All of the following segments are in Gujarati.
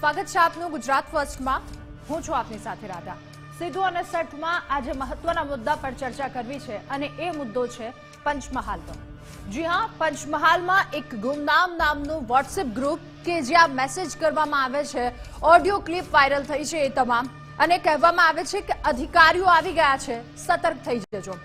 સ્વાગત છે આપનું ગુજરાત ફર્સ્ટમાં। હું છું આપની સાથે રાધા। સીધું અને સટમાં આજે મહત્વના મુદ્દા પર ચર્ચા કરવી છે અને એ મુદ્દો છે પંચમહાલનો। જી હા, પંચમહાલમાં એક ગુમનામ નામનું વોટ્સએપ ગ્રુપ કે જ્યાં મેસેજ કરવામાં આવે છે, ઓડિયો ક્લિપ વાયરલ થઈ છે એ તમામ, અને કહેવામાં આવે છે કે અધિકારીઓ આવી ગયા છે, સતર્ક થઈ જજો।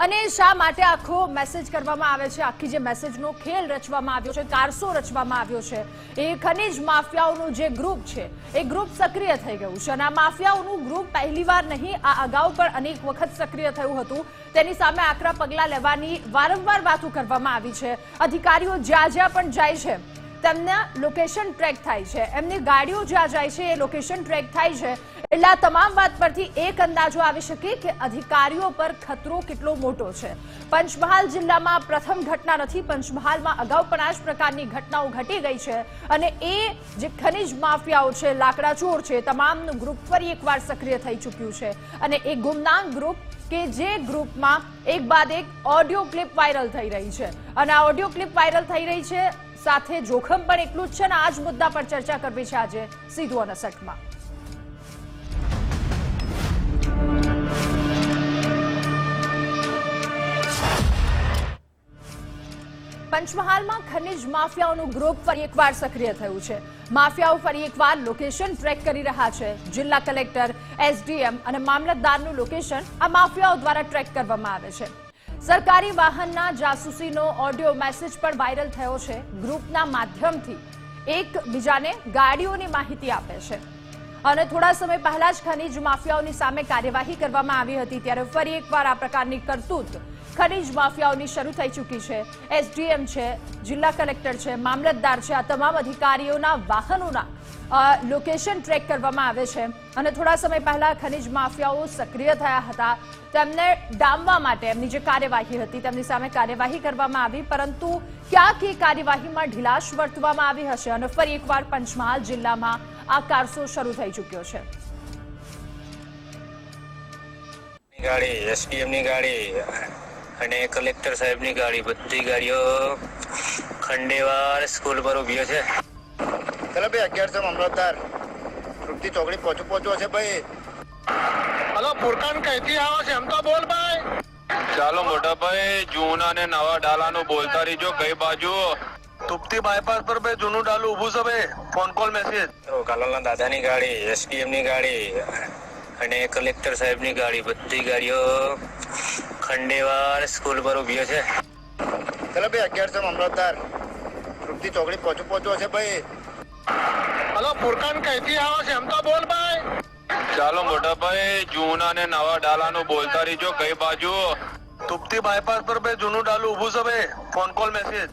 અને શા માટે આખો મેસેજ કરવામાં આવે છે, આખી જે મેસેજનો ખેલ રચવામાં આવ્યો છે, કારસો રચવામાં આવ્યો છે, એ ખનીજ માફિયાઓનું જે ગ્રુપ છે એ ગ્રુપ સક્રિય થઈ ગયું છે। અને આ માફિયાઓનું ગ્રુપ પહેલીવાર નહીં, આ અગાઉ પણ અનેક વખત સક્રિય થયું હતું। તેની સામે આકરા પગલાં લેવાની વારંવાર વાતો કરવામાં આવી છે। અધિકારીઓ જ્યાં જ્યાં પણ જાય છે તેમના લોકેશન ટ્રેક થાય છે, એમની ગાડીઓ જ્યાં જાય છે એ લોકેશન ટ્રેક થાય છે। એટલે આ તમામ વાત પરથી એક અંદાજો આવી શકે કે અધિકારીઓ પર ખતરો કેટલો મોટો છે। પંચમહાલ જિલ્લામાં પ્રથમ ઘટના નથી, પંચમહાલમાં અગાઉ પણ આ જ પ્રકારની ઘટનાઓ ઘટી ગઈ છે। અને એ જે ખનીજ માફિયાઓ છે, લાકડાચોર છે, તમામનું ગ્રુપ ફરી એકવાર સક્રિય થઈ ચૂક્યું છે। અને એ ગુમનામ ગ્રુપ કે જે ગ્રુપમાં એક બાદ એક ઓડિયો ક્લિપ વાયરલ થઈ રહી છે, અને આ ઓડિયો ક્લિપ વાયરલ થઈ રહી છે સાથે જોખમ પણ એટલું જ છે। ને આ જ મુદ્દા પર ચર્ચા કરવી છે આજે સીધું અને સટમાં। પંચમહાલમાં ખનીજ માફિયાઓનું ગ્રુપ ફરી એકવાર સક્રિય થયું છે। માફિયાઓ ફરી એકવાર લોકેશન ટ્રેક કરી રહ્યા છે। જિલ્લા કલેક્ટર, એસડીએમ અને મામલતદારનું લોકેશન આ માફિયાઓ દ્વારા ટ્રેક કરવામાં આવે છે। સરકારી વાહનના જાસૂસીનો ઓડિયો મેસેજ પણ વાયરલ થયો છે। ગ્રુપના માધ્યમથી એકબીજાને ગાડીઓની માહિતી આપે છે। અને થોડા સમય પહેલા જ ખનીજ માફિયાઓની સામે કાર્યવાહી કરવામાં આવી હતી, ત્યારે ફરી એકવાર આ પ્રકારની કરતૂત ખનીજ માફિયાઓની શરૂ થઈ ચૂકી છે। એસડીએમ છે, જિલ્લા કલેક્ટર છે, મામલતદાર છે, આ તમામ અધિકારીઓના વાહનોના લોકેશન ટ્રેક કરવામાં આવે છે। અને થોડા સમય પહેલા ખનીજ માફિયાઓ સક્રિય થયા હતા, તેમને ડામવા માટે એમની જે કાર્યવાહી હતી તેમની સામે કાર્યવાહી કરવામાં આવી, પરંતુ ક્યાંક એ કાર્યવાહીમાં ઢીલાશ વર્તવામાં આવી હશે અને ફરી એકવાર પંચમહાલ જિલ્લામાં આ કારસો શરૂ થઈ ચૂક્યો છે। ગાડી, એસડીએમ ની ગાડી અને કલેક્ટર સાહેબની ગાડી, બધી ગાડીઓ ખંડેવાર સ્કૂલ પર ઉભી છે। ચલો ભાઈ, 1100 મામલતદાર રૂપતી ચોકડી પહોંચો છે ભાઈ। હલો, ફુરકાન કઈથી આવો છે? એમ તો બોલ ભાઈ। ચાલો મોટા ભાઈ, જૂના ને નવા ડાલાનું બોલતા રહીજો। કઈ બાજુ? તુપતી બાયપાસ પર ભાઈ જૂનું ડાલું ઊભું છે ભાઈ, ફોન કોલ મેસેજ। કાલોલના દાદાની ગાડી, એસડીએમ ની ગાડી અને કલેક્ટર સાહેબની ગાડી, બધી ગાડીઓ ખંડેવાર સ્કૂલ પર ઉભી છે। ચલો ભાઈ, 1100 મામલતદાર રૂપતી ચોકડી પહોંચો છે ભાઈ। હલો, ફુરકાન કઈથી આવો છે? એમ તો બોલ ભાઈ। ચાલો મોટા ભાઈ, જૂના ને નવા ડાલાનું બોલતા રહીજો। કઈ બાજુ? તુપતી બાયપાસ પર ભાઈ જૂનું ડાલું ઊભું છે ભાઈ, ફોન કોલ મેસેજ।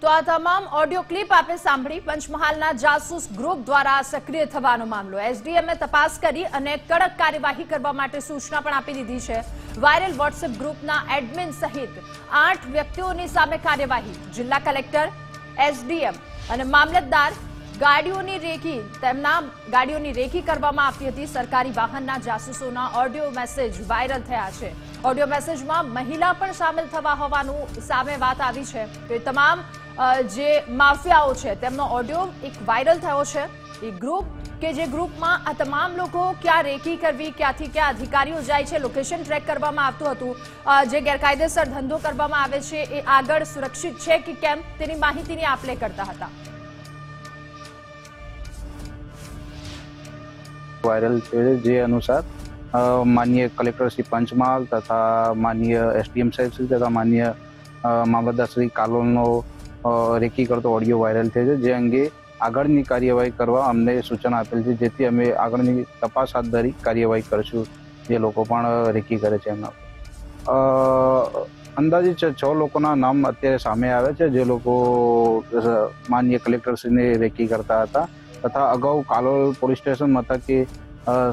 તો આ તમામ ઓડિયો ક્લિપ આપે સાંભળી પંચમહાલના જાસૂસ ગ્રુપ દ્વારા સક્રિય થવાનો મામલો। એસડીએમએ તપાસ કરી અને કડક કાર્યવાહી કરવા માટે સૂચના પણ આપી દીધી છે। વાયરલ વોટ્સએપ ગ્રુપના એડમિન સહિત 8 વ્યક્તિઓની સામે કાર્યવાહી। જિલ્લા કલેક્ટર, એસડીએમ અને મામલતદાર તેમના ગાડીઓની રેકી કરવામાં આવતી હતી। સરકારી વાહનના જાસૂસોના ઓડિયો મેસેજ વાયરલ થયા છે। ઓડિયો મેસેજમાં મહિલા પણ સામેલ થવા હોવાનું સામે વાત આવી છે। તો એ તમામ જે માફિયાઓ છે તેમનો ઓડિયો એક વાયરલ થયો છે। એ ગ્રુપ કે જે ગ્રુપમાં આ તમામ લોકો ક્યાં રેકી કરવી, ક્યાંથી ક્યાં અધિકારીઓ જાય છે, લોકેશન ટ્રેક કરવામાં આવતું હતું। જે ગેરકાયદેસર ધંધો કરવામાં આવે છે એ આગળ સુરક્ષિત છે કે કેમ તેની માહિતીની આપ-લે કરતા હતા। वायरल थे, जे अनुसार माननीय कलेक्टर श्री पंचमहाल तथा माननीय एसडीएम साहेब श्री तथा माननीय मामलतदार श्री कालोलનો રેકી કરતો ઓડિયો વાયરલ થયો છે, જે અંગે આગળની કાર્યવાહી કરવા અમને સૂચના આપેલ છે, જેથી અમે આગળની તપાસ હાથ ધરી કાર્યવાહી કરશું। જે લોકો પણ રેકી કરે છે એમના અંદાજિત 6 લોકોના નામ અત્યારે સામે આવે છે, જે લોકો માનનીય કલેક્ટરશ્રીને રેકી કરતા હતા તથા અગાઉ કાલોલ પોલીસ સ્ટેશન મથકે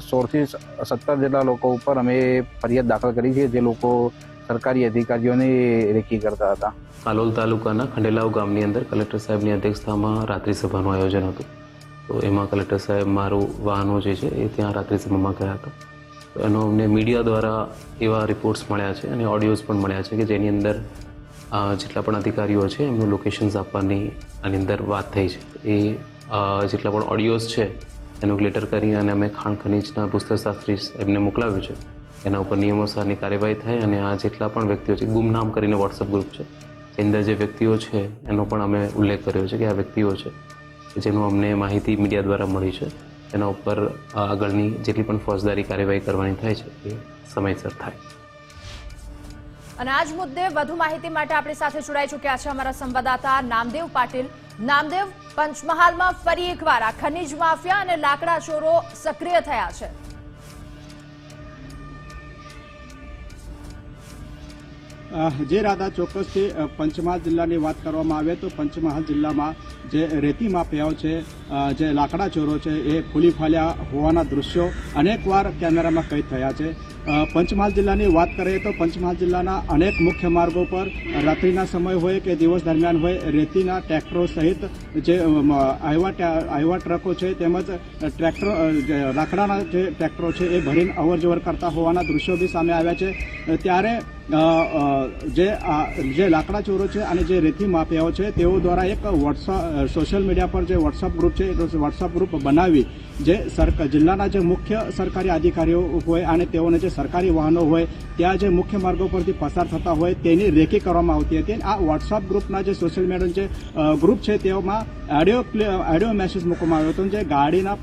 16 થી 17 જેટલા લોકો ઉપર અમે ફરિયાદ દાખલ કરી છે, જે લોકો સરકારી અધિકારીઓની રેકી કરતા હતા। કાલોલ તાલુકાના ખંડેલાવ ગામની અંદર કલેક્ટર સાહેબની અધ્યક્ષતામાં રાત્રિ સભાનું આયોજન હતું। તો એમાં કલેક્ટર સાહેબ મારું વાહનો જે છે એ ત્યાં રાત્રિ સભામાં ગયા હતા। તો એનો અમને મીડિયા દ્વારા એવા રિપોર્ટ્સ મળ્યા છે અને ઓડિયોઝ પણ મળ્યા છે કે જેની અંદર જેટલા પણ અધિકારીઓ છે એમનું લોકેશન્સ આપવાની આની અંદર વાત થઈ છે। એ જેટલા પણ ઓડિયોઝ છે એનું ગ્લેટર કરી અને અમે ખાણ ખનીજના ભૂસ્તરશાસ્ત્રી એમને મોકલાવ્યું છે. એના ઉપર નિયમોસારની કાર્યવાહી થાય અને આ જેટલા પણ વ્યક્તિઓ છે, ગુમનામ કરીને વોટ્સઅપ ગ્રુપ છે, એની અંદર જે વ્યક્તિઓ છે એનો પણ અમે ઉલ્લેખ કર્યો છે કે આ વ્યક્તિઓ છે જેનું અમને માહિતી મીડિયા દ્વારા મળી છે, એના ઉપર આગળની જેટલી પણ ફોજદારી કાર્યવાહી કરવાની થાય છે એ સમયસર થાય. અને આ જ મુદ્દે વધુ માહિતી માટે આપણી સાથે જોડાઈ ચૂક્યા છે અમારા સંવાદદાતા નામદેવ પાટીલ. નામદેવ, પંચમહાલમાં ફરી એકવાર આ ખનીજ માફિયા અને લાકડા ચોરો સક્રિય થયા છે. જે રાધા, ચોક્કસથી પંચમહાલ જિલ્લાની વાત કરવામાં આવે તો પંચમહાલ જિલ્લામાં જે રેતી માફિયાઓ છે, જે લાકડા ચોરો છે, એ ખુલી ફાલ્યા હોવાના દૃશ્યો અનેકવાર કેમેરામાં कैद થયા છે. પંચમહાલ જિલ્લાની વાત કરીએ તો પંચમહાલ જિલ્લાના અનેક મુખ્ય માર્ગો પર રાત્રિના સમય હોય કે દિવસ દરમિયાન હોય, રેતીના ટ્રેક્ટરો સહિત જે આવ્યા ટ્રકો છે તેમજ ટ્રેક્ટર લાકડાના જે ટ્રેક્ટરો છે એ ભરીને અવરજવર કરતા હોવાના દૃશ્યો બી સામે આવ્યા છે. ત્યારે જે લાકડા ચોરો છે અને જે રેતી માફિયાઓ છે તેઓ દ્વારા એક સોશિયલ મીડિયા પર જે વોટ્સઅપ ગ્રુપ છે એ વોટ્સઅપ ગ્રુપ બનાવી જે જિલ્લાના જે મુખ્ય સરકારી અધિકારીઓ હોય અને તેઓને જે સરકારી વાહનો હોય ત્યાં જે મુખ્ય માર્ગો પરથી પસાર થતા હોય તેની રેકી કરવામાં આવતી હતી. આ વોટ્સઅપ ગ્રુપના જે સોશિયલ મીડિયા જે ગ્રુપ છે તેઓમાં ઓડિયો મેસેજ મૂકવામાં આવ્યો હતો જે ગાડીના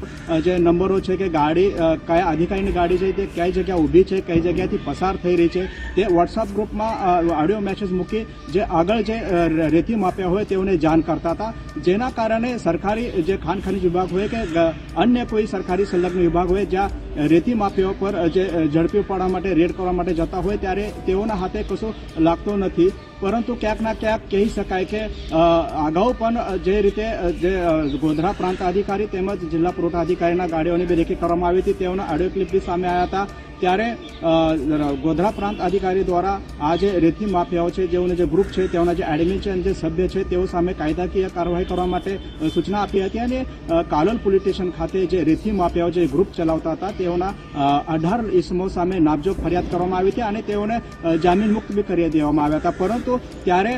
જે નંબરો છે કે ગાડી કયા અધિકારીની ગાડી છે તે કઈ જગ્યા ઊભી છે, કઈ જગ્યાથી પસાર થઈ રહી છે તે વોટ્સઅપ ગ્રુપમાં ઓડિયો મેસેજ મૂકી જે આગળ જે રેતી માફિયા હોય તેઓને જાણ કરતા હતા. જેના કારણે સરકારી જે ખાણ ખનીજ વિભાગ હોય કે અન્ય કોઈ સરકારી સંલગ્ન વિભાગ હોય જ્યાં રેતી માફિયાઓ પર જે ઝડપી પાડવા માટે રેડ કરવા માટે જતા હોય ત્યારે તેઓના હાથે કશું લાગતો નથી. પરંતુ ક્યાંક ના ક્યાંક કહી શકાય કે અગાઉ પણ જે રીતે જે ગોધરા પ્રાંત અધિકારી તેમજ જિલ્લા પુરવઠા અધિકારીના ગાડીઓની બી રેકી કરવામાં આવી હતી તેઓના ઓડિયો ક્લિપ બી સામે આવ્યા હતા. ત્યારે ગોધરા પ્રાંત અધિકારી દ્વારા આ જે રેતી માફિયાઓ છે જેઓને જે ગ્રુપ છે તેઓના જે એડમિન છે અને જે સભ્ય છે તેઓ સામે કાયદાકીય કાર્યવાહી કરવા માટે સૂચના આપી હતી અને કાલોલ પોલીસ સ્ટેશન ખાતે જે રેતી માફિયાઓ જે ગ્રુપ ચલાવતા હતા તેઓના 18 ઇસમો સામે નામજોગ ફરિયાદ કરવામાં આવી હતી અને તેઓને જામીન મુક્ત બી કરી દેવામાં આવ્યા હતા. પરંતુ ત્યારે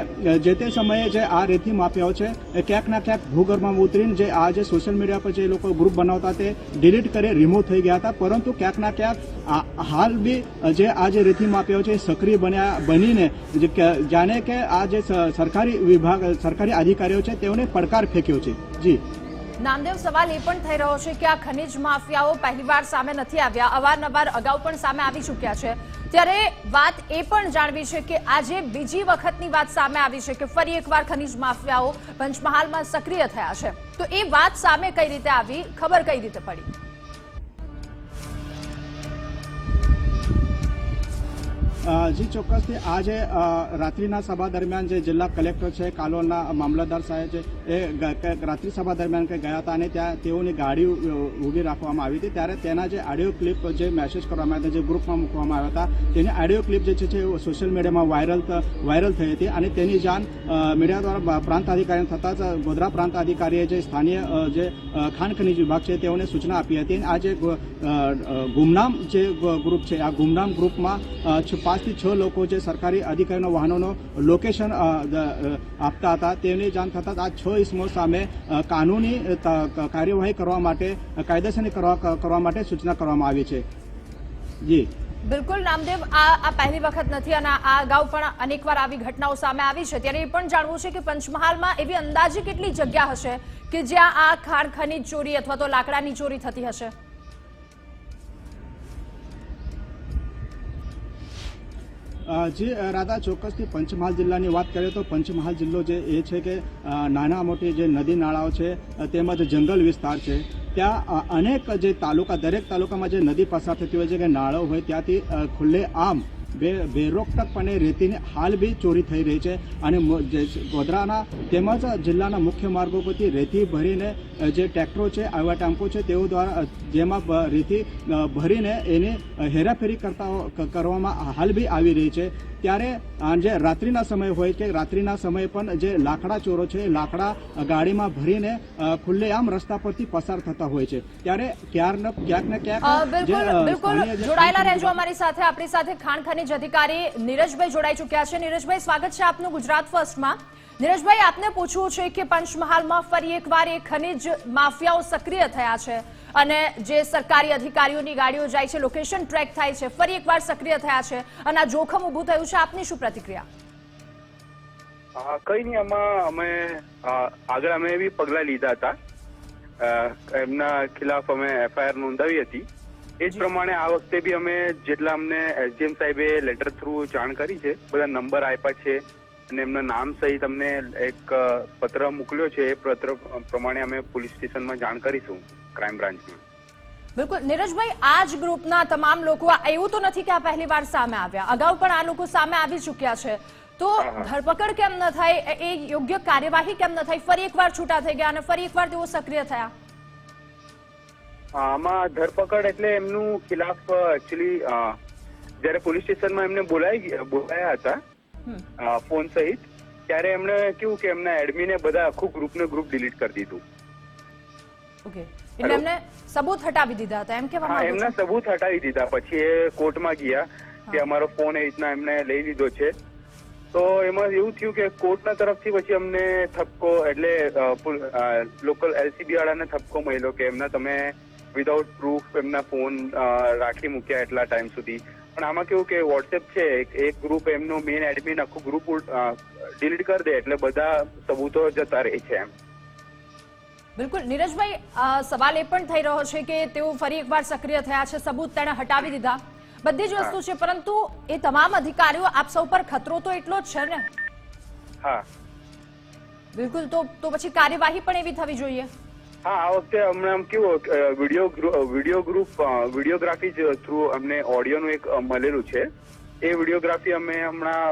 જે તે સમયે જે આ રેતી માફિયાઓ છે એ ક્યાંક ના ક્યાંક ભૂગર્ભમાં ઉતરીને જે આ જે સોશિયલ મીડિયા પર જે લોકો ગ્રુપ બનાવતા તે ડિલીટ કરી રિમૂવ થઈ ગયા હતા. પરંતુ ક્યાંક ના ક્યાંક હાલ બી જે આ જે રેતી માફિયાઓ છે સક્રિય બનીને જાણે કે આ જે સરકારી અધિકારીઓ છે તેઓને પડકાર ફેંક્યો છે. જી નામદેવ, સવાલ એ પણ થઈ રહ્યો છે કે આ ખનીજ માફિયાઓ પહેલીવાર સામે નથી આવ્યા, અવારનવાર અગાઉ પણ સામે આવી ચૂક્યા છે. ત્યારે વાત એ પણ જાણવી છે કે આજે બીજી વખતની વાત સામે આવી છે કે ફરી એકવાર ખનીજ માફિયાઓ પંચમહાલમાં સક્રિય થયા છે. તો એ વાત સામે કઈ રીતે આવી, ખબર કઈ રીતે પડી? જી ચોક્કસથી આજે રાત્રિના સભા દરમિયાન જે જિલ્લા કલેક્ટર છે, કાલોલના મામલતદાર સાહેબ છે એ રાત્રિ સભા દરમિયાન ગયા હતા અને ત્યાં તેઓની ગાડી ઊભી રાખવામાં આવી હતી. ત્યારે તેના જે ઓડિયો ક્લિપ જે મેસેજ કરવામાં આવ્યા હતા, જે ગ્રુપમાં મૂકવામાં આવ્યા હતા તેની ઓડિયો ક્લિપ જે છે સોશિયલ મીડિયામાં વાયરલ થઈ હતી અને તેની જાણ મીડિયા દ્વારા પ્રાંત અધિકારીને થતાં જ ગોધરા પ્રાંત અધિકારીએ જે સ્થાનીય જે ખાણ ખનીજ વિભાગ છે તેઓને સૂચના આપી હતી. અને આ જે ગુમનામ જે ગ્રુપ છે આ ગુમનામ ગ્રુપમાં 5 થી 6 લોકો જે સરકારી અધિકારીના વાહનોનો લોકેશન આપતા હતા તેની જાણ થતાં આ 6 ઇસમો સામે કાનૂની કાર્યવાહી કરવા માટે, કાયદેસરની કરવા માટે સૂચના કરવામાં આવી છે. જી બિલકુલ નામદેવ, આ પહેલી વખત નથી અને આ અગાઉ પણ અનેકવાર આવી ઘટનાઓ સામે આવી છે. ત્યારે એ પણ જાણવું છે કે પંચમહાલમાં એવી અંદાજે કેટલી જગ્યા હશે કે જ્યાં આ ખાણ ખનીજ ચોરી અથવા તો લાકડાની ચોરી થતી હશે? જી રાધા, ચોક્કસથી પંચમહાલ જિલ્લાની વાત કરીએ તો પંચમહાલ જિલ્લો જે એ છે કે નાના મોટી જે નદી નાળાઓ છે તેમજ જંગલ વિસ્તાર છે. ત્યાં અનેક જે તાલુકા, દરેક તાલુકામાં જે નદી પસાર થતી હોય છે કે નાળો હોય ત્યાંથી ખુલ્લે આમ બેરોકટકપણે રેતીની હાલ બી ચોરી થઈ રહી છે. અને ગોધરાના તેમજ જિલ્લાના મુખ્ય માર્ગો પરથી રેતી ભરીને જે ટ્રેક્ટરો છે, આવા ટેમ્પો છે તેઓ દ્વારા જેમાં રેતી ભરીને એની હેરાફેરી કરવામાં હાલ બી આવી રહી છે. ત્યારે જે રાત્રિના સમય હોય કે રાત્રિના સમયે પણ જે લાકડા ચોરો છે લાકડા ગાડીમાં ભરીને ખુલ્લેઆમ રસ્તા પરથી પસાર થતા હોય છે. ત્યારે ક્યાંક ને ક્યાંક બિલકુલ જોડાયેલા રહેજો અમારી સાથે. આપણી સાથે ખાણ ખનીજ ખનિજ અધિકારી નીરજભાઈ જોડાઈ ચૂક્યા છે. નીરજભાઈ, સ્વાગત છે આપનું ગુજરાત ફર્સ્ટમાં. નીરજભાઈ, આપને પૂછવું છે કે પંચમહાલમાં ફરી એકવાર એ ખનિજ માફિયાઓ સક્રિય થયા છે અને જે સરકારી અધિકારીઓની ગાડીઓ જાય છે, લોકેશન ટ્રેક થાય છે, ફરી એકવાર સક્રિય થયા છે અને આ જોખમ ઊભું થયું છે. આપની શું પ્રતિક્રિયા? કઈ નહીં, આમાં અમે આગળ અમે એવી પગલા લીધા હતા, એમના ખિલાફ અમે FIR નોંધાવી હતી. એ જ પ્રમાણે આ વખતે બી અમે જેટલા અમને SDM સાહેબે લેટર થ્રુ જાણ કરી છે, બધા નંબર આપ્યા છે અને એમના નામ સહિત અમને એક પત્ર મોકલ્યો છે. એ પત્ર પ્રમાણે અમે પોલીસ સ્ટેશનમાં જાણ કરીશું, ક્રાઇમ બ્રાન્ચમાં. બિલકુલ નીરજભાઈ, આ જ ગ્રુપના તમામ લોકો, એવું તો નથી કે આ પહેલી વાર સામે આવ્યા, અગાઉ પણ આ લોકો સામે આવી ચૂક્યા છે, તો ધરપકડ કેમ ન થાય, એ યોગ્ય કાર્યવાહી કેમ ન થઈ, ફરી એકવાર છૂટા થઈ ગયા અને ફરી એકવાર તેઓ સક્રિય થયા? આમાં ધરપકડ એટલે એમનું ખિલાફ એકચ્યુઅલી જયારે પોલીસ સ્ટેશનમાં એમને બોલાયા હતા ફોન સહિત, ત્યારે એમણે કેવું કે એમના એડમિને બધા આખું ગ્રુપ ડિલીટ કરી દીધું. ઓકે, એટલે એમને સબૂત હટાવી દીધા હતા એમ કહેવામાં આવે છે? એમના સબૂત હટાવી દીધા. પછી એ કોર્ટમાં ગયા કે અમારો ફોન એ રીતના એમને લઈ લીધો છે. તો એમાં એવું થયું કે કોર્ટના તરફથી પછી અમને ઠપકો, એટલે લોકલ LCB વાળાને ઠપકો મળ્યો કે એમના તમે વિધાઉટ પ્રૂફ એમના ફોન રાખી મૂક્યા એટલા ટાઈમ સુધી. પણ આમાં કેવું કે વોટ્સએપ છે, એક ગ્રુપ એમનું મેઇન એડમિન આખું ગ્રુપ ડિલીટ કરી દે એટલે બધા સબૂતો જતા રહે છે એમ. બિલકુલ નીરજભાઈ, સવાલ એ પણ થઈ રહ્યો છે કે તેઓ ફરી એકવાર સક્રિય થયા છે, સબૂત તેણે હટાવી દીધા, બધી જ વસ્તુ છે, પરંતુ એ તમામ અધિકારીઓ આપ સૌ પર ખતરો તો એટલો જ છે ને? હા બિલકુલ, તો પછી કાર્યવાહી પણ એવી થવી જોઈએ. હા, આ વખતે હમણાં કેવું વિડીયોગ્રાફી થ્રુ અમને ઓડિયોનું એક મળેલું છે. એ વિડીયોગ્રાફી અમે હમણાં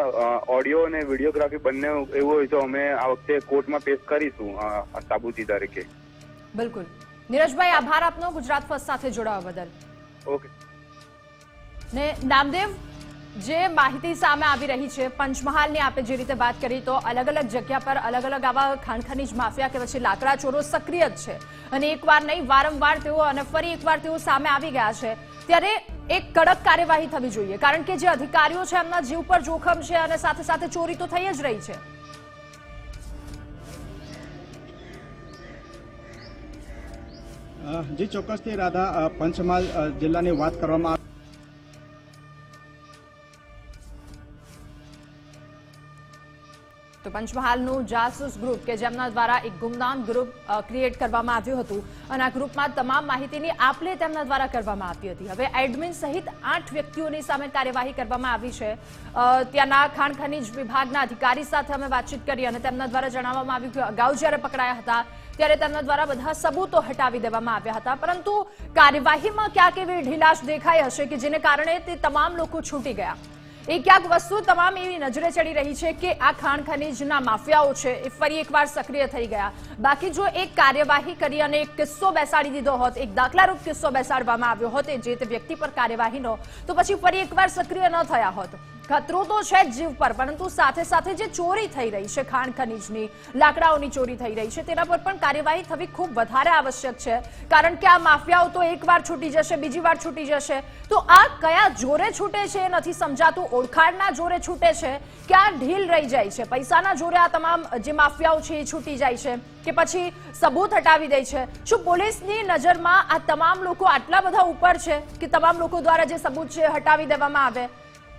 ઓડિયો અને વિડીયોગ્રાફી બંને એવું હોય તો અમે આ વખતે કોર્ટમાં પેશ કરીશું સાબુતી તરીકે. બિલકુલ નીરજભાઈ, આભાર આપનો ગુજરાત ફર્સ્ટ સાથે જોડાવા બદલ. ઓકે. ને નામદેવ, જે માહિતી સામે આવી રહી છે પંચમહાલની, આપણે જે રીતે વાત કરી તો અલગ અલગ જગ્યા પર અલગ અલગ આવા ખાણ ખનીજ માફિયા કે પછી લાકડા ચોરો સક્રિય જ છે અને એકવાર નહીં વારંવાર તેઓ અને ફરી એકવાર તેઓ સામે આવી ગયા છે. ત્યારે એક કડક કાર્યવાહી થવી જોઈએ, કારણ કે જે અધિકારીઓ છે એમના જીવ પર જોખમ છે અને સાથે સાથે ચોરી તો થઈ જ રહી છે. જી ચોક્કસથી રાધા, પંચમહાલ જિલ્લાની વાત કરવામાં તો પંચમહાલનું જાસૂસ ગ્રુપ કે જેમના દ્વારા એક ગુમનામ ગ્રુપ ક્રિએટ કરવામાં આવ્યું હતું અને આ ગ્રુપમાં તમામ માહિતીની આપ-લે તેમના દ્વારા કરવામાં આવી હતી. હવે એડમિન સહિત 8 વ્યક્તિઓની સામે કાર્યવાહી કરવામાં આવી છે. ત્યાંના ખાણ ખનીજ વિભાગના અધિકારી સાથે અમે વાતચીત કરી અને તેમના દ્વારા જણાવવામાં આવ્યું કે અગાઉ જ્યારે પકડાયા હતા ત્યારે તેમના દ્વારા બધા સબૂતો હટાવી દેવામાં આવ્યા હતા, પરંતુ કાર્યવાહીમાં ક્યાંક એવી ઢીલાશ દેખાઈ હશે કે જેને કારણે તે તમામ લોકો છૂટી ગયા. એ ક્યાંક વસ્તુ તમામ એવી નજરે ચડી રહી છે કે આ ખાણ ખનીજના માફિયાઓ છે એ ફરી એકવાર સક્રિય થઈ ગયા. બાકી જો એક કાર્યવાહી કરી અને એક કિસ્સો બેસાડી દીધો હોત, એક દાખલારૂપ કિસ્સો બેસાડવામાં આવ્યો હોત જે તે વ્યક્તિ પર કાર્યવાહીનો, તો પછી ફરી એકવાર સક્રિય ન થયા હોત. ખતરો તો છે જ જીવ પર, પરંતુ સાથે સાથે જે ચોરી થઈ રહી છે ખાણ ખનીજની, લાકડાઓની ચોરી થઈ રહી છે, તેના પર પણ કાર્યવાહી થવી ખૂબ વધારે આવશ્યક છે, કારણ કે આ માફિયાઓ તો એકવાર છૂટી જશે, બીજી વાર છૂટી જશે, તો આ કયા જોરે છૂટે છે એ નથી સમજાતું. ઓળખાણના જોરે છૂટે છે કે આ ઢીલ રહી જાય છે, પૈસાના જોરે આ તમામ જે માફિયાઓ છે એ છૂટી જાય છે કે પછી સબૂત હટાવી દે છે? શું પોલીસની નજરમાં આ તમામ લોકો આટલા બધા ઉપર છે કે તમામ લોકો દ્વારા જે સબૂત છે હટાવી દેવામાં આવે?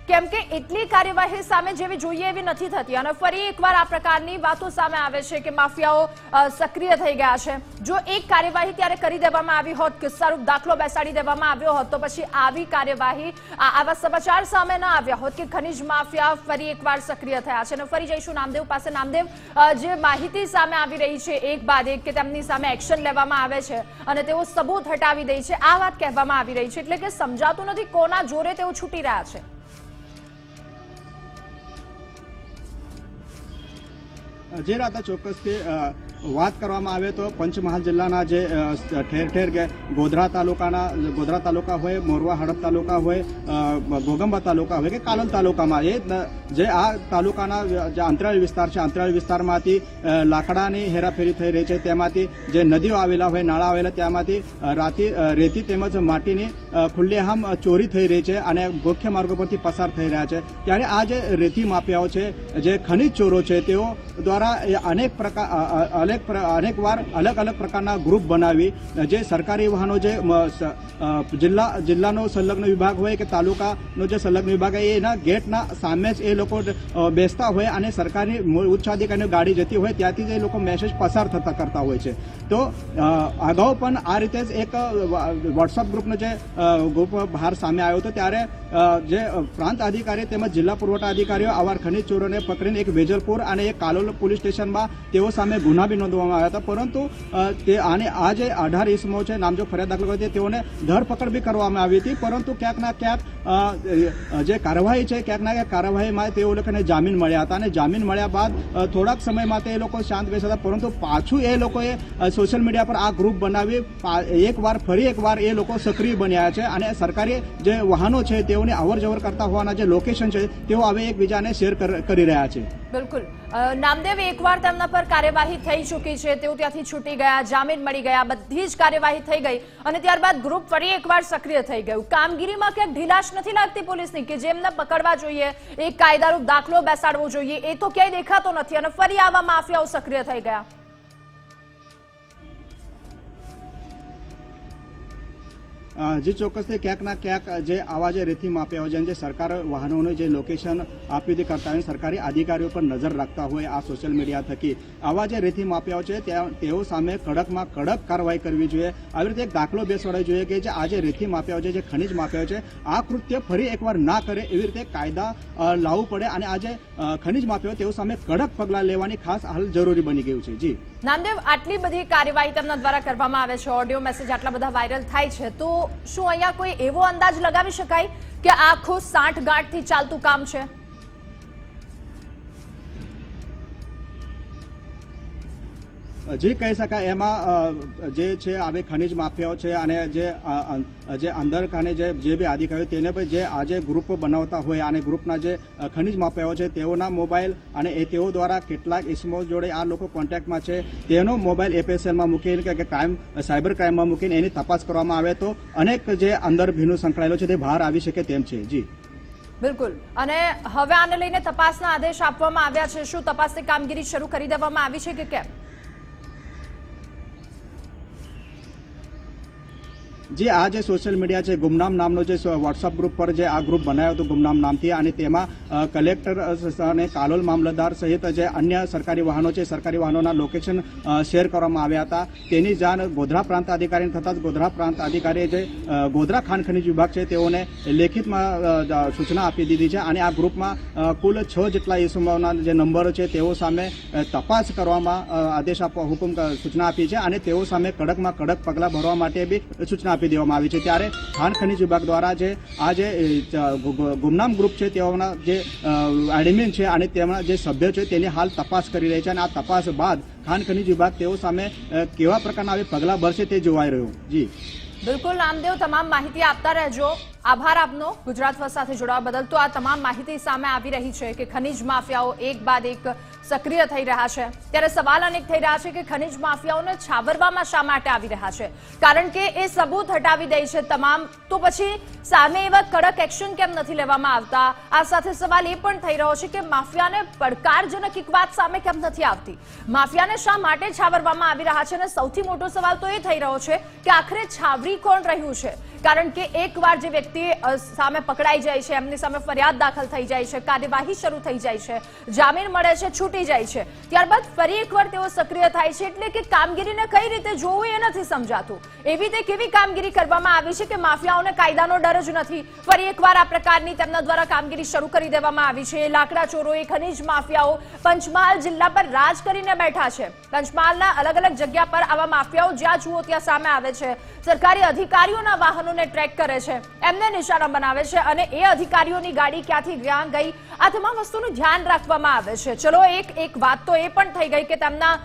કેમ કે એટલી કાર્યવાહી સામે જેવી જોઈએ એવી નથી થતી અને ફરી એકવાર આ પ્રકારની વાતો સામે આવે છે કે માફિયાઓ સક્રિય થઈ ગયા છે. જો એક કાર્યવાહી ત્યારે કરી દેવામાં આવી હોત, કિસ્સારૂપ દાખલો બેસાડી દેવામાં આવ્યો હોત, તો પછી આવી કાર્યવાહી, આવા સમાચાર સામે ન આવ્યા હોત કે ખનીજ માફિયા ફરી એકવાર સક્રિય થયા છે. અને ફરી જઈશું નામદેવ પાસે. નામદેવ, જે માહિતી સામે આવી રહી છે એક બાદ એક કે તેમની સામે એક્શન લેવામાં આવે છે અને તેઓ સબૂત હટાવી દે છે, આ વાત કહેવામાં આવી રહી છે, એટલે કે સમજાતું નથી કોના જોરે તેઓ છૂટી રહ્યા છે. જે રાધા, ચોક્કસથી વાત કરવામાં આવે તો પંચમહાલ જિલ્લાના જે ઠેર ઠેર ગોધરા તાલુકા હોય, મોરવા હડપ તાલુકા હોય, ઘોગંબા તાલુકા હોય કે કાલોલ તાલુકામાં જે આ તાલુકાના જે અંતરાળ વિસ્તાર છે, અંતરાળ વિસ્તારમાંથી લાકડાની હેરાફેરી થઈ રહી છે. તેમાંથી જે નદીઓ આવેલા હોય, નાળા આવેલા, ત્યાંમાંથી રેતી તેમજ માટીની ખુલ્લેઆમ ચોરી થઈ રહી છે અને મુખ્ય માર્ગો પરથી પસાર થઈ રહ્યા છે. ત્યારે આ જે રેતી માફિયાઓ છે, જે ખનીજ ચોરો છે, તેઓ દ્વારા અનેક વાર અલગ અલગ પ્રકારના ગ્રુપ બનાવી જે સરકારી વાહનો, જે જિલ્લાનો સંલગ્ન વિભાગ હોય કે તાલુકાનો જે સંલગ્ન વિભાગ હોય, એના ગેટના સામે જ એ લોકો બેસતા હોય અને સરકારી ઉચ્ચ અધિકારીની ગાડી જતી હોય ત્યાંથી જ એ લોકો મેસેજ પસાર કરતા હોય છે. તો અગાઉ પણ આ રીતે જ એક વોટ્સઅપ ગ્રુપનો જે ગ્રુપ બહાર સામે આવ્યો હતો, ત્યારે જે પ્રાંત અધિકારી તેમજ જિલ્લા પુરવઠા અધિકારીઓ આવા ખનીજ ચોરોને પકડીને એક વેજલપુર અને એક કાલોલ પોલીસ સ્ટેશનમાં તેઓ સામે ગુના બી નોંધવામાં આવ્યા હતા. પરંતુ આ જે 18 ઇસમો છે, નામજોગ ફરિયાદ દાખલ કરી તેઓને ધરપકડ બી કરવામાં આવી હતી. પરંતુ ક્યાંક ના ક્યાંક જે કાર્યવાહી છે, ક્યાંક ના ક્યાંક કાર્યવાહીમાં તેઓ લોકોને જામીન મળ્યા હતા અને જામીન મળ્યા બાદ થોડાક સમય માટે એ લોકો શાંત બેસા હતા. પરંતુ પાછું એ લોકોએ સોશિયલ મીડિયા પર આ ગ્રુપ બનાવી ફરી એકવાર એ લોકો સક્રિય બન્યા છે અને સરકારી જે વાહનો છે તેઓને અવર જવર કરતા હોવાના જે લોકેશન છે તેઓ હવે એકબીજાને શેર કરી રહ્યા છે. બિલકુલ નામદેવ, એકવાર તેમના પર કાર્યવાહી થઈ ચૂકી છે, તેઓ ત્યાંથી છૂટી ગયા, જામીન મળી ગયા, બધી જ કાર્યવાહી થઈ ગઈ અને ત્યારબાદ ગ્રુપ ફરી એકવાર સક્રિય થઈ ગયું. કામગીરીમાં ક્યાંક ઢીલાશ નથી લાગતી પોલીસની કે જેમને પકડવા જોઈએ, એક કાયદાનો દાખલો બેસાડવો જોઈએ, એ તો ક્યાંય દેખાતો નથી અને ફરી આવા માફિયાઓ સક્રિય થઈ ગયા? જી ચોક્કસથી ક્યાંક ના ક્યાંક જે આવા જે રેતી માફિયાઓ છે, જે સરકાર વાહનોનું જે લોકેશન આપી હતી કરતા હોય, સરકારી અધિકારીઓ પર નજર રાખતા હોય આ સોશિયલ મીડિયા થકી, આવા જે રેતી માફિયાઓ છે તેઓ સામે કડકમાં કડક કાર્યવાહી કરવી જોઈએ. આવી રીતે એક દાખલો બેસાડવો જોઈએ કે જે આ જે રેતી માફિયાઓ છે, જે ખનીજ માફિયાઓ છે, આ કૃત્ય ફરી એકવાર ના કરે એવી રીતે કાયદા લાવવું પડે અને આ જે ખનીજ માફિયાઓ તેઓ સામે કડક પગલાં લેવાની ખાસ હાલ જરૂરી બની ગયું છે. જી નામદેવ, આટલી બધી કાર્યવાહી તેમના દ્વારા કરવામાં આવે છે, ઓડિયો મેસેજ આટલા બધા વાયરલ થાય છે, તો શું અહીંયા કોઈ એવો અંદાજ લગાવી શકાય કે આખું 60 ગાંઠથી ચાલતું કામ છે? જી કહી શકાય. એમાં જે છે આવે ખનીજ માફિયાઓ છે અને જે અંદર ખાને જે બી અધિકારીઓ તેને પણ જે આજે ગ્રુપ બનાવતા હોય અને ગ્રુપના જે ખનીજ માફિયાઓ છે તેઓના મોબાઈલ અને તેઓ દ્વારા કેટલાક ઇસમો જોડે આ લોકો કોન્ટેક્ટમાં છે તેનો મોબાઈલ એફએસએલમાં મૂકીને કે સાયબર ક્રાઇમમાં મૂકીને એની તપાસ કરવામાં આવે તો અનેક જે અંદર ભીનું સંકળાયેલો છે તે બહાર આવી શકે તેમ છે. જી બિલકુલ. અને હવે આને લઈને તપાસના આદેશ આપવામાં આવ્યા છે, શું તપાસની કામગીરી શરૂ કરી દેવામાં આવી છે કે કેમ? જે આ જે સોશિયલ મીડિયા છે, ગુમનામ નામનો જે વોટ્સઅપ ગ્રુપ પર જે આ ગ્રુપ બનાવ્યો હતો ગુમનામ નામથી, અને તેમાં કલેક્ટર અને કાલોલ મામલતદાર સહિત જે અન્ય સરકારી વાહનો છે, સરકારી વાહનોના લોકેશન શેર કરવામાં આવ્યા હતા. તેની જાણ ગોધરા પ્રાંત અધિકારીને થતાં જ ગોધરા પ્રાંત અધિકારીએ જે ગોધરા ખાણ ખનીજ વિભાગ છે તેઓને લેખિતમાં સૂચના આપી દીધી છે અને આ ગ્રુપમાં કુલ 6 જેટલા ઇસમોના જે નંબરો છે તેઓ સામે તપાસ કરવામાં આદેશ આપવા સૂચના આપી છે અને તેઓ સામે કડકમાં કડક પગલાં ભરવા માટે બી સૂચના આપી દેવામાં આવી છે. ત્યારે ખાણ ખનીજ વિભાગ દ્વારા જે આ જે ગુમનામ ગ્રુપ છે તેઓના જે એડમિન છે અને તેમના જે સભ્યો છે તેની હાલ તપાસ કરી રહી છે અને આ તપાસ બાદ ખાણ ખનીજ વિભાગ તેઓ સામે કેવા પ્રકારના પગલાં ભરશે તે જોવાઈ રહ્યું. જી બિલકુલ નામદેવ, તમામ માહિતી આપતા રહેજો. આભાર આપનો ગુજરાત ફર્સ્ટ સાથે જોડાવા બદલ. તો આ તમામ માહિતી સામે આવી રહી છે કે ખનીજ માફિયાઓ એક બાદ એક સક્રિય થઈ રહ્યા છે, ત્યારે સવાલ અનેક થઈ રહ્યા છે કે ખનીજ માફિયાઓને છાવરવામાં શા માટે આવી રહ્યા છે? કારણ કે એ સબૂત હટાવી દે છે તમામ, તો પછી સામે એવા કડક એક્શન કેમ નથી લેવામાં આવતા? આ સાથે સવાલ એ પણ થઈ રહ્યો છે કે માફિયાને પડકારજનક એક વાત સામે કેમ નથી આવતી? માફિયાને શા માટે છાવરવામાં આવી રહ્યા છે? અને સૌથી મોટો સવાલ તો એ થઈ રહ્યો છે કે આખરે છાવરી કોણ રહ્યું છે? કારણ કે એકવાર જે વ્યક્તિ સામે પકડાઈ જાય છે, એમની સામે ફરિયાદ દાખલ થઈ જાય છે, કાર્યવાહી શરૂ થઈ જાય છે, જામીન મળે છે, છૂટી જાય છે, ત્યારબાદ ફરી એકવાર તેઓ સક્રિય થાય છે. એટલે કે કામગીરીને કઈ રીતે જોવું એ નથી સમજાતું. એવી રીતે કેવી કામગીરી કરવામાં આવી છે કે માફિયાઓને કાયદાનો ડર જ નથી? ફરી એકવાર આ પ્રકારની તેમના દ્વારા કામગીરી શરૂ કરી દેવામાં આવી છે. લાકડા ચોરોએ, ખનીજ માફિયાઓ પંચમહાલ જિલ્લા પર રાજ કરીને બેઠા છે. પંચમહાલના અલગ અલગ જગ્યા પર આવા માફિયાઓ જ્યાં જુઓ ત્યાં સામે આવે છે. સરકારી અધિકારીઓના વાહનો વાહનોને ટ્રેક કરે છે, એમને નિશાના બનાવે છે અને એ અધિકારીઓની ગાડી ક્યાંથી ક્યાં ગઈ આ તમામ વસ્તુનું ધ્યાન રાખવામાં આવે છે. ચલો એક વાત તો એ પણ થઈ ગઈ કે તેમના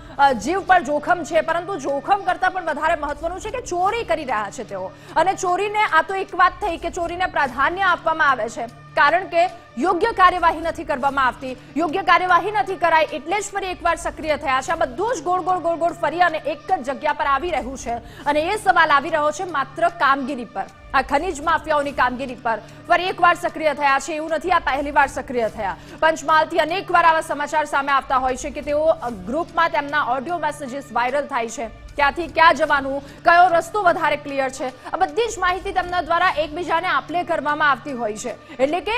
જીવ પર જોખમ છે, પરંતુ જોખમ કરતા પણ વધારે મહત્વનું છે કે ચોરી કરી રહ્યા છે તેઓ, અને ચોરીને આ તો એક વાત થઈ કે ચોરીને પ્રાધાન્ય આપવામાં આવે છે કારણ કે યોગ્ય કાર્યવાહી નથી કરવામાં આવતી. યોગ્ય કાર્યવાહી નથી કરાય એટલે જ ફરી એકવાર સક્રિય થયા છે. આ બધું જ ગોળ ગોળ ફરી અને એક જ જગ્યા પર આવી રહ્યું છે અને એ સવાલ આવી રહ્યો છે માત્ર કામગીરી પર, આ ખનીજ માફિયાઓની કામગીરી પર ફરી એકવાર સક્રિય થયા છે. એવું નથી આ પહેલીવાર સક્રિય થયા. પંચમહાલથી અનેકવાર આવા સમાચાર સામે આવતા હોય છે કે તેઓ ગ્રુપમાં તેમના ઓડિયો મેસેજીસ વાયરલ થાય છે. ક્યાંથી ક્યાં જવાનું, કયો રસ્તો વધારે ક્લિયર છે, આ બધી જ માહિતી તેમના દ્વારા એકબીજાને આપલે કરવામાં આવતી હોય છે. એટલે કે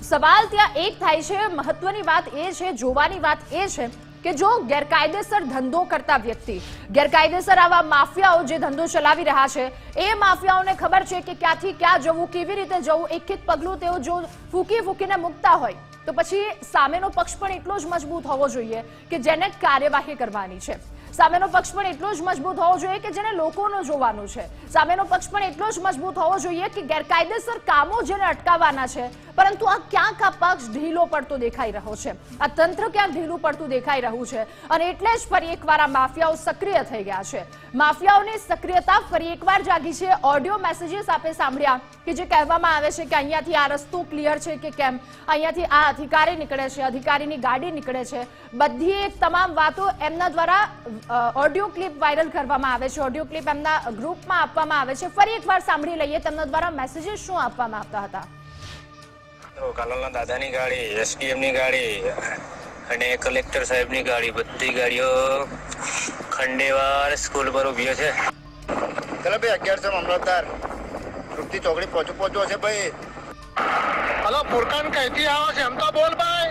સવાલ ત્યાં એક થાય છે, મહત્વની વાત એ છે, જોવાની વાત એ છે કે જો ગેરકાયદેસર ધંધો કરતા વ્યક્તિ, ગેરકાયદેસર આવા માફિયાઓ જે ધંધો ચલાવી રહ્યા છે, એ માફિયાઓને ખબર છે કે ક્યાંથી ક્યાં જવું, કેવી રીતે જવું, એક એક પગલું તેઓ જો ફૂકીને મૂકતા હોય તો પછી સામેનો પક્ષ પણ એટલો જ મજબૂત હોવો જોઈએ કે જેને કાર્યવાહી કરવાની છે. સામેનો પક્ષ પણ એટલો જ મજબૂત હોવો જોઈએ કે જેને લોકોનું જોવાનું છે. સામેનો પક્ષ પણ એટલો જ મજબૂત હોવો જોઈએ કે ગેરકાયદેસર કામો જેને અટકાવવાના છે. પરંતુ આ ક્યાંક આ પક્ષ ઢીલો પડતો દેખાઈ રહ્યો છે, આ તંત્ર ક્યાંક ઢીલું પડતું દેખાઈ રહ્યું છે અને એટલે જ ફરી એકવાર આ માફિયાઓ સક્રિય થઈ ગયા છે. માફિયાઓની સક્રિયતા ફરી એકવાર જાગી છે. ઓડિયો મેસેજીસ આપણે સાંભળ્યા કે જે કહેવામાં આવે છે કે અહીંયાથી આ રસ્તો ક્લિયર છે કે કેમ, અહીંયાથી આ અધિકારી નીકળે છે, અધિકારીની ગાડી નીકળે છે, બધી તમામ વાતો એમના દ્વારા ઓડિયો ક્લિપ વાયરલ કરવામાં આવે છે, ઓડિયો ક્લિપ એમના ગ્રુપમાં આપવામાં આવે છે. ફરી એકવાર સાંભળી લઈએ તેમના દ્વારા મેસેજીસ શું આપવામાં આવતા હતા. કાલોલના દાદાની ગાડી, એસડીએમની ગાડી અને કલેક્ટર સાહેબની ગાડી, બધી ગાડીઓ ખંડેવાર સ્કૂલ પર ઉભી છે. ચલો ભાઈ 1100 મામલતદાર તૃપ્તિ ચોકડી પહોંચો છે ભાઈ. હલો ફુરકાન કઈથી આવો છે એમ તો બોલ ભાઈ.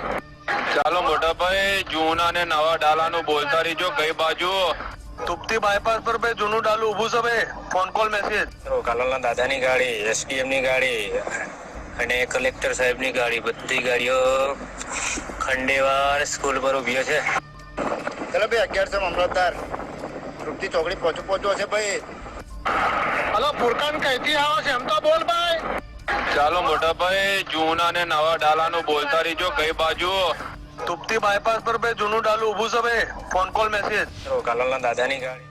ચાલો મોટા ભાઈ, જૂના ને નવા ડાલાનું બોલતા રહીજો. કઈ બાજુ? તુપ્તી બાયપાસ પર બે જૂનું ડાલું ઊભું છે બે. Phone call message. કાલોલના દાદાની ગાડી, એસડીએમની ગાડી અને કલેક્ટર સાહેબની ગાડી, બધી ગાડીઓ ખંડેવાર સ્કૂલ પર ઉભી છે. ચલો ભાઈ 1100 મામલતદાર તૃપ્તિ ચોકડી પહોંચો છે ભાઈ. હલો ફુરકાન કઈથી આવો છે એમ તો બોલ ભાઈ. ચાલો મોટા ભાઈ, જૂના ને નવા ડાલાનું બોલતા રહીજો. કઈ બાજુ? તુપ્તી બાયપાસ પર બે જૂનું ડાલું ઊભું છે બે. Phone call message. કાલોલના દાદાની ગાડી.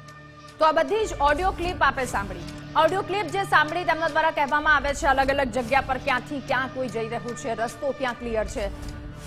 તો આ બધી જ ઓડિયો ક્લિપ આપે સાંભળી. ઓડિયો ક્લિપ જે સાંભળી તેમના દ્વારા કહેવામાં આવે છે અલગ અલગ જગ્યા પર ક્યાંથી ક્યાં કોઈ જઈ રહ્યું છે, રસ્તો ક્યાં ક્લિયર છે.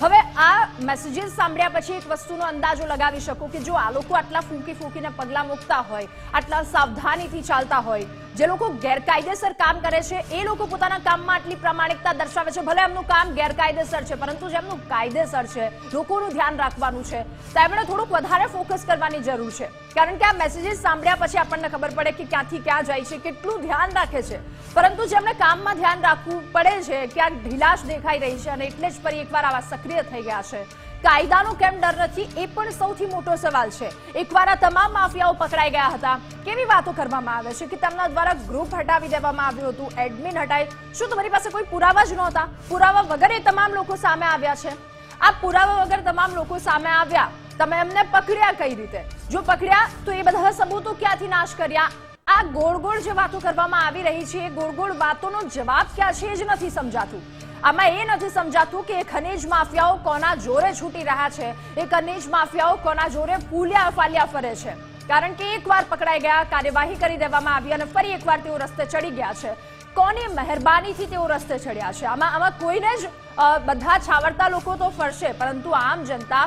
હવે આ મેસેજીસ સાંભળ્યા પછી એક વસ્તુનો અંદાજો લગાવી શકો કે જો આ લોકો આટલા ફૂંકીને પગલાં મૂકતા હોય, આટલા સાવધાનીથી ચાલતા હોય, જે લોકો ગેરકાયદેસર કામ કરે છે એ લોકો પોતાના કામમાં આટલી પ્રામાણિકતા દર્શાવે છે, ભલે એમનું કામ ગેરકાયદેસર છે પરંતુ જેમનું કાયદેસર છે, લોકોનું ધ્યાન રાખવાનું છે, તેમણે થોડુંક વધારે ફોકસ કરવાની જરૂર છે. કારણ કે આ મેસેજીસ સાંભળ્યા પછી આપણને ખબર પડે કે ક્યાંથી ક્યાં જાય છે, કેટલું ધ્યાન રાખે છે, પરંતુ જેમને કામમાં ધ્યાન રાખવું પડે છે ક્યાંક ઢીલાશ દેખાઈ રહી છે અને એટલે જ ફરી એકવાર આવા સક્રિય થઈ ગયા છે. કાયદાનો કેમ ડર નથી એ પણ સૌથી મોટો સવાલ છે. એકવાર આ તમામ માફિયાઓ પકડાઈ ગયા હતા, કેવી વાતો કરવામાં આવે છે કે તેમના દ્વારા ગ્રુપ હટાવી દેવામાં આવ્યું હતું, એડમિન હટાવી. શું તમારી પાસે કોઈ પુરાવા જ નહોતા? પુરાવા વગર એ તમામ લોકો સામે આવ્યા છે. આ પુરાવા વગર તમામ લોકો સામે આવ્યા, તમે એમને પકડ્યા કઈ રીતે? જો પકડ્યા તો એ બધા સબૂતો ક્યાંથી નાશ કર્યા? આ ગોળ જે વાતો કરવામાં આવી રહી છે એ ગોળ વાતોનો જવાબ ક્યાં છે એ જ નથી સમજાતું. આમાં એ નથી સમજાતું કે એ ખનીજ માફિયાઓ કોના જોરે છૂટી રહ્યા છે, એ ખનીજ માફિયાઓ કોના જોરે ફૂલ્યા ફાલ્યા ફરે છે. કારણ કે એકવાર પકડાઈ ગયા, કાર્યવાહી કરી દેવામાં આવી અને ફરી એકવાર તેઓ રસ્તે ચડી ગયા છે. કોની મહેરબાનીથી તેઓ રસ્તે ચડ્યા છે? આમાં કોઈને જ બધા છાવરતા લોકો તો ફરશે પરંતુ આમ જનતા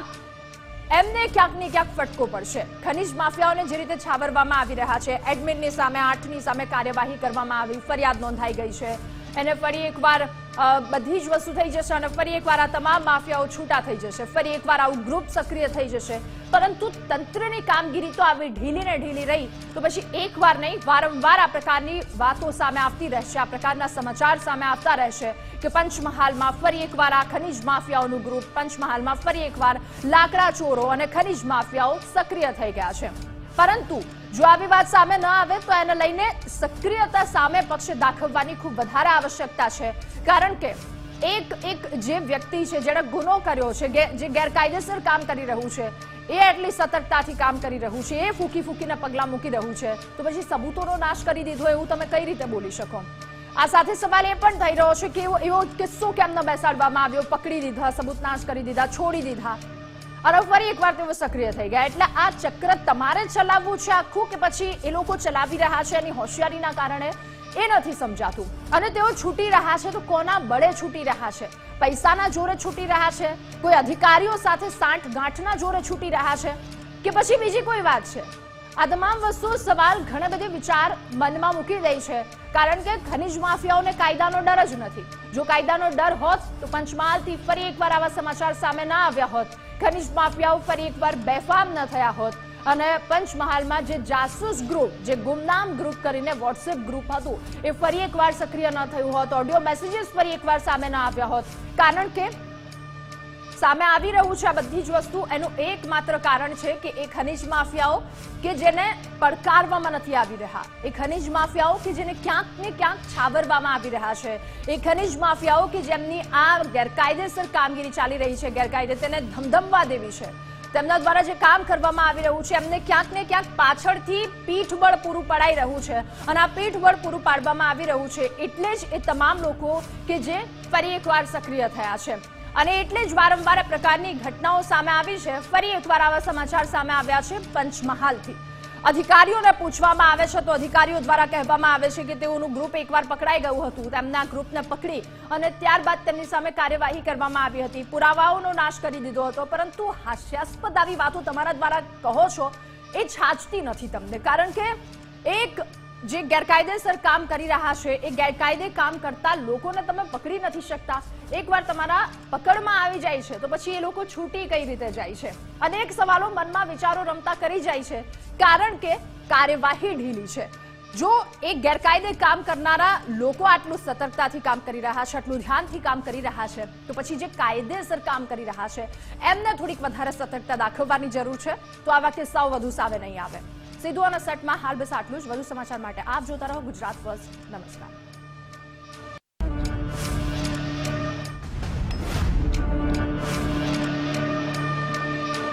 એમને ક્યાંક ને ક્યાંક ફટકો પડશે. ખનીજ માફિયાઓને જે રીતે છાવરવામાં આવી રહ્યા છે, એડમિનની સામે 8ની સામે કાર્યવાહી કરવામાં આવી, ફરિયાદ નોંધાઈ ગઈ છે, એને ફરી એકવાર બધી જ વસ્તુ થઈ જશે અને ફરી એકવાર આ તમામ માફિયાઓ છૂટા થઈ જશે, ફરી એકવાર આવું ગ્રુપ સક્રિય થઈ જશે. પરંતુ તંત્રની કામગીરી તો આવી ઢીલી ને ઢીલી રહી તો પછી એકવાર નહીં વારંવાર આ પ્રકારની વાતો સામે આવતી રહેશે, આ પ્રકારના સમાચાર સામે આવતા રહેશે કે પંચમહાલમાં ફરી એકવાર આ ખનીજ માફિયાઓનું ગ્રુપ, પંચમહાલમાં ફરી એકવાર લાકડા ચોરો અને ખનીજ માફિયાઓ સક્રિય થઈ ગયા છે. પરંતુ જો આવી વાત સામે ન આવે તો એને લઈને સક્રિયતા સામે પક્ષે દાખવવાની ખૂબ વધારે આવશ્યકતા છે. કારણ કે એક જે વ્યક્તિ છે જેણે ગુનો કર્યો છે, જે ગેરકાયદેસર કામ કરી રહ્યું છે, એ આટલી સતર્કતાથી કામ કરી રહ્યું છે, એ ફૂકીને પગલાં મૂકી રહ્યું છે, તો પછી સબૂતોનો નાશ કરી દીધો એવું તમે કઈ રીતે બોલી શકો? આ સાથે સવાલ એ પણ થઈ રહ્યો છે કે એવો કિસ્સો કેમ ન બેસાડવામાં આવ્યો, પકડી લીધા, સબૂતનાશ કરી દીધા, છોડી દીધા અને ફરી એકવાર તેઓ સક્રિય થઈ ગયા. એટલે આ ચક્ર તમારે ચલાવવું છે આખું કે પછી એ લોકો ચલાવી રહ્યા છે એની હોશિયારીના કારણે, એ નથી સમજાતું. અને તેઓ છૂટી રહ્યા છે તો કોના બળે છૂટી રહ્યા છે? પૈસાના જોરે છૂટી રહ્યા છે, કોઈ અધિકારીઓ સાથે સાંઠગાંઠના જોરે છૂટી રહ્યા છે કે પછી બીજી કોઈ વાત છે? આ તમામ વસ્તુ સવાલ ઘણા બધા વિચાર મનમાં મૂકી દે છે. કારણ કે ખનીજ માફિયાઓને કાયદાનો ડર જ નથી. જો કાયદાનો ડર હોત તો પંચમહાલથી ફરી એકવાર આવા સમાચાર સામે ના આવ્યા હોત, ખનીજ માફિયાઓ ફરી એકવાર બેફામ ન થયા હોત અને પંચમહાલમાં જે જાસૂસ ગ્રુપ, જે ગુમનામ ગ્રુપ કરીને વોટ્સએપ ગ્રુપ હતું, એ ફરી એકવાર સક્રિય ન થયું હોત, ઓડિયો મેસેજીસ ફરી એકવાર સામે ના આવ્યા હોત. કારણ કે સામે આવી રહ્યું છે આ બધી જ વસ્તુ, એનું એકમાત્ર કારણ છે કે એ ખનીજ માફિયાઓ કે જેને પડકારવામાં નથી આવી રહ્યા, એ ખનીજ માફિયાઓ કે જેને ક્યાંક ને ક્યાંક છાવરવામાં આવી રહ્યા છે, એ ખનીજ માફિયાઓ કે જેમની આ ગેરકાયદેસર કામગીરી ચાલી રહી છે, ગેરકાયદે તેને ધમધમવા દેવી છે, તેમના દ્વારા જે કામ કરવામાં આવી રહ્યું છે એમને ક્યાંક ને ક્યાંક પાછળથી પીઠબળ પૂરું પડાઈ રહ્યું છે. અને આ પીઠબળ પૂરું પાડવામાં આવી રહ્યું છે એટલે જ એ તમામ લોકો કે જે ફરી એકવાર સક્રિય થયા છે. અને એટલે જ વારંવાર આ પ્રકારની ઘટનાઓ સામે આવી છે. ફરી એકવાર આવા સમાચાર સામે આવ્યા છે પંચમહાલથી. અધિકારીઓને પૂછવામાં આવે છે તો અધિકારીઓ દ્વારા કહેવામાં આવે છે કે તેઓનું ગ્રુપ એકવાર પકડાઈ ગયું હતું, તેમના ગ્રુપને પકડી અને ત્યારબાદ તેમની સામે કાર્યવાહી કરવામાં આવી હતી, પુરાવાઓનો નાશ કરી દીધો હતો. પરંતુ હાસ્યાસ્પદ આવી વાતો તમારા દ્વારા કહો છો એ છાજતી નથી તમને. કારણ કે એક જે ગેરકાયદેસર કામ કરી રહ્યા છે એ ગેરકાયદે કામ કરતા લોકોને તમે પકડી નથી શકતા. એકવાર તમારા પકડમાં આવી જાય છે તો પછી એ લોકો છૂટી કઈ રીતે જાય છે? અનેક સવાલો મનમાં વિચારો રમતા કરી જાય છે કારણ કે કાર્યવાહી ઢીલી છે. જો એક ગેરકાયદે કામ કરનારા લોકો આટલું સતર્કતાથી કામ કરી રહ્યા છે, આટલું ધ્યાનથી કામ કરી રહ્યા છે, તો પછી જે કાયદેસર કામ કરી રહ્યા છે એમને થોડીક વધારે સતર્કતા દાખવવાની જરૂર છે, તો આવા કિસ્સાઓ વધુ સામે નહીં આવે. સીધું અને સટમાં હાલ બસ આટલું જ. વધુ સમાચાર માટે આપ જોતા રહો ગુજરાત ફર્સ્ટ. નમસ્કાર.